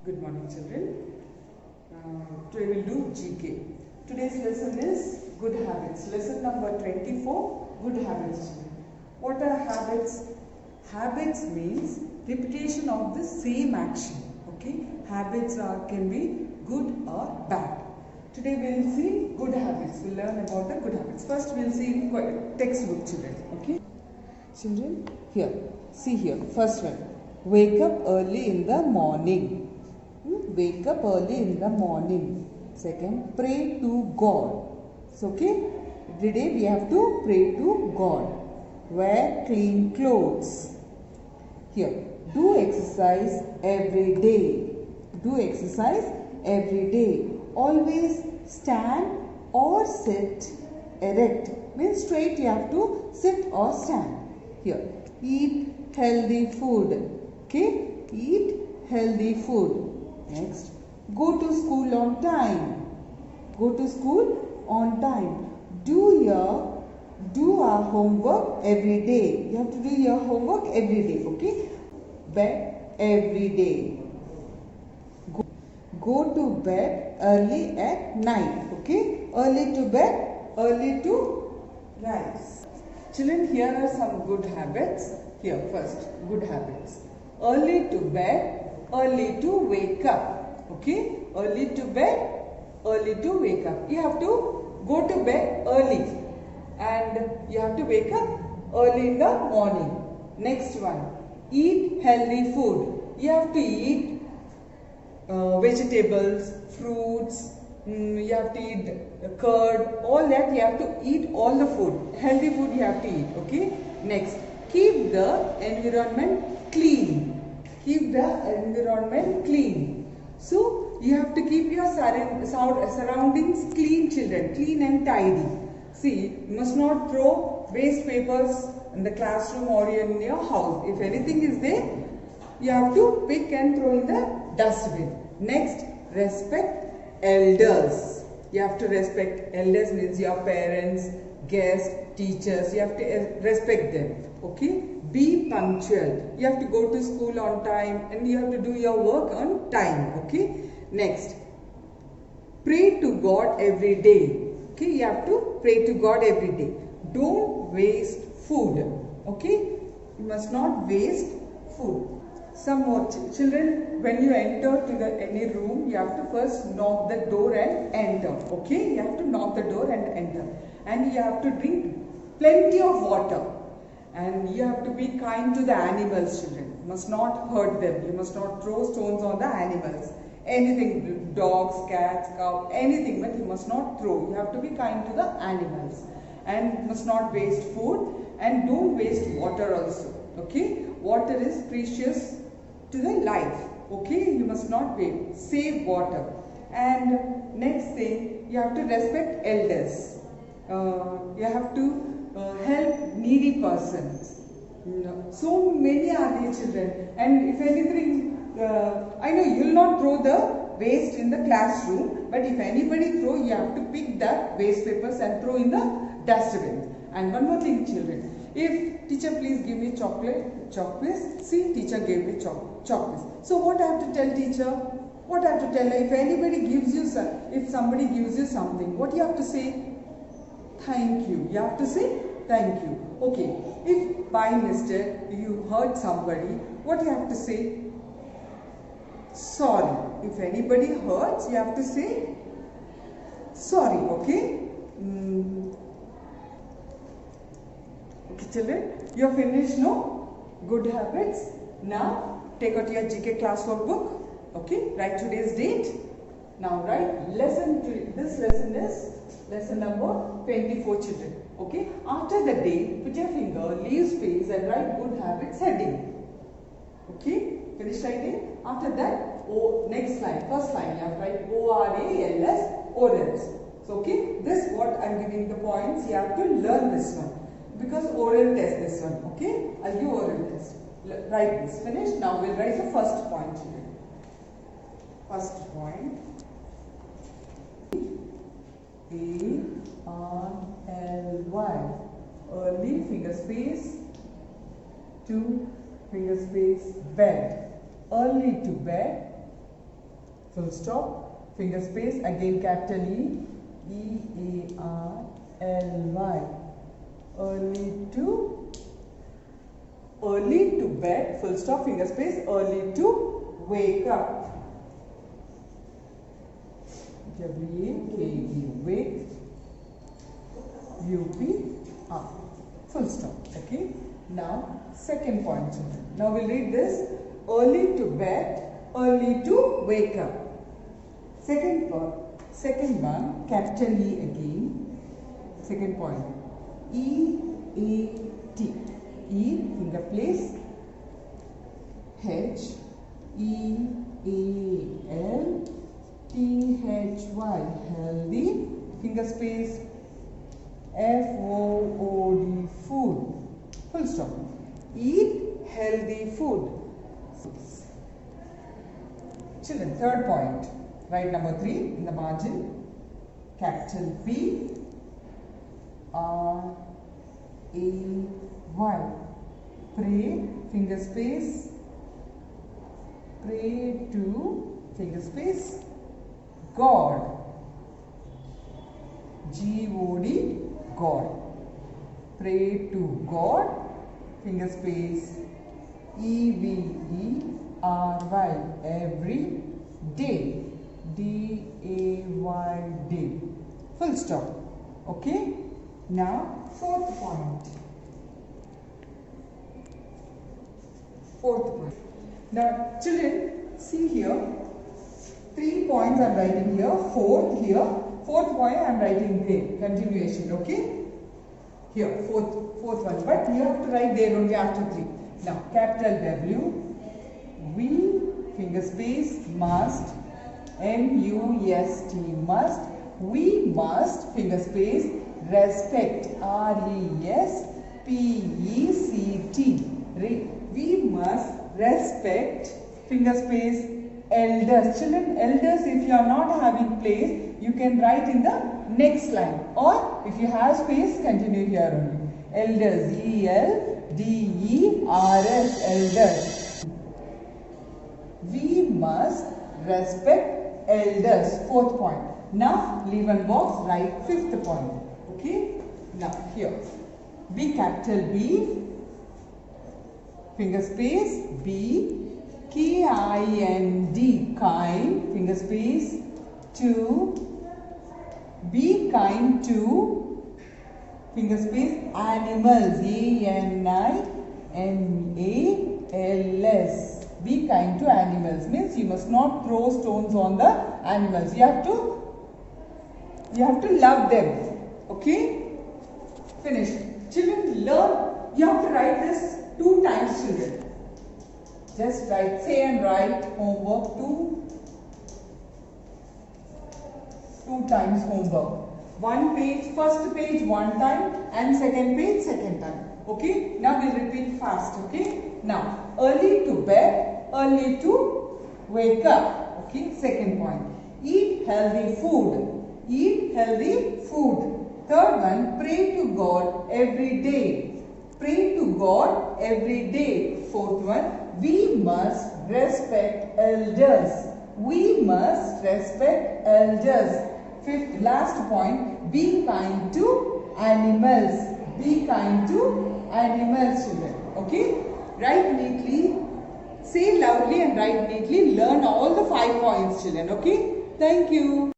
Good morning, children. Today we'll do GK. Today's lesson is good habits. Lesson number 24, good habits. What are habits? Habits means repetition of the same action. Okay, habits can be good or bad. Today we'll see good habits. We'll learn about the good habits. First we'll see textbook, children. Okay, children, here, see here. First one, wake up early in the morning. Wake up early in the morning. Second, pray to God. So, okay, every day we have to pray to God. Wear clean clothes. Here, do exercise every day. Do exercise every day. Always stand or sit erect. Means straight you have to sit or stand. Here, eat healthy food. Okay, eat healthy food. Next, go to school on time. Go to school on time. Do our homework every day. You have to do your homework every day. Okay. Bed every day. Go to bed early at night. Okay. Early to bed, early to rise. Children, here are some good habits. Here first, good habits. Early to bed, early to wake up. Okay, early to bed, early to wake up. You have to go to bed early and you have to wake up early in the morning. Next one, eat healthy food. You have to eat vegetables, fruits, you have to eat curd, all that you have to eat all the food. Healthy food you have to eat. Okay. Next, keep the environment clean. Keep the environment clean. So, you have to keep your surroundings clean, children. Clean and tidy. See, you must not throw waste papers in the classroom or in your house. If anything is there, you have to pick and throw in the dustbin. Next, respect elders. You have to respect elders means your parents, guests, teachers. You have to respect them. Okay. Be punctual. You have to go to school on time and you have to do your work on time. Okay. Next, pray to God every day. Okay. You have to pray to God every day. Don't waste food. Okay. You must not waste food. Some more children, when you enter to any room, you have to first knock the door and enter. Okay. You have to knock the door and enter. And you have to drink plenty of water. And you have to be kind to the animals, children. You must not hurt them. You must not throw stones on the animals. Anything, dogs, cats, cow, anything, but you must not throw. You have to be kind to the animals. And must not waste food. And don't waste water also. Okay? Water is precious to the life. Okay? You must not waste. Save water. And next thing, you have to respect elders. You have to help needy persons. So many are the children, and if anything, I know you will not throw the waste in the classroom, but if anybody throw, you have to pick the waste papers and throw in the dustbin. And one more thing, children, if teacher please give me chalk piece, see teacher gave me chalk piece. So what I have to tell teacher? What I have to tell her? If anybody gives you, if somebody gives you something, what you have to say? Thank you. You have to say thank you. Okay. If by mistake you hurt somebody, what you have to say? Sorry. If anybody hurts, you have to say sorry. Okay. Okay, children. You have finished, no? Good habits. Now take out your GK class workbook. Okay. Write today's date. Now write this lesson is lesson number 24, children. Okay. After the date, put your finger, leave space and write good habits heading. Okay. Finish writing. After that, next line, first line, you have to write ORALS, orals. So okay, this what I am giving the points. You have to learn this one because oral test this one. Okay. I'll give oral test. Write this. Finish. Now we'll write the first point, children. First point. A-R-L-Y. Early, finger space, to finger space, bed. Early to bed, full stop, finger space, again capital E-A-R-L-Y. Early to bed, full stop, finger space, early to wake up. W-A-K-E, wake, U-P, up, full stop. Okay. Now, second point. Now we'll read this. Early to bed, early to wake up. Second one, capital E again. Second point, E-A-T. E, finger place, H-E-A-L-T-H-Y, healthy, finger space, F-O-O-D, food, full stop. Eat healthy food. Children, third point, write number 3 in the margin, capital P, R-A-Y, pray, finger space, pray to, finger space, God, G-O-D, God, pray to God, finger space, E-V-E-R-Y, every day, D-A-Y, day, full stop. Okay. Now, fourth point. Now, children, see here. 3 points I am writing here. 4 here. Fourth point I am writing there. Continuation. Okay. Here, fourth one. But you have to write there only after 3. Now, capital W. We, finger space, must. M-U-S-T, must. We must, finger space, respect, R-E-S-P-E-C-T. We must respect, finger space, elders. Children, elders, if you are not having place, you can write in the next line. Or if you have space, continue here only. Elders, E-L-D-E-R-S, elders. We must respect elders. Fourth point. Now, leave one box, write fifth point. Okay. Now, here. B, capital B, finger space, B, K-I-N-D, kind, finger space, to, be kind to, finger space, animals, A-N-I-M-A-L-S. Be kind to animals means you must not throw stones on the animals. You have to love them. Okay? Finish. Children, learn. You have to write this 2 times, children. Just write, say and write homework 2 times homework. 1 page, first page 1 time and second page 2nd time. Okay? Now we'll repeat fast. Okay? Now, early to bed, early to wake up. Okay? Second point. Eat healthy food. Eat healthy food. Third one, pray to God every day. Pray to God every day. Fourth one, we must respect elders. We must respect elders. Fifth, last point, be kind to animals. Be kind to animals, children. Okay? Write neatly, say loudly and write neatly. Learn all the 5 points, children. Okay? Thank you.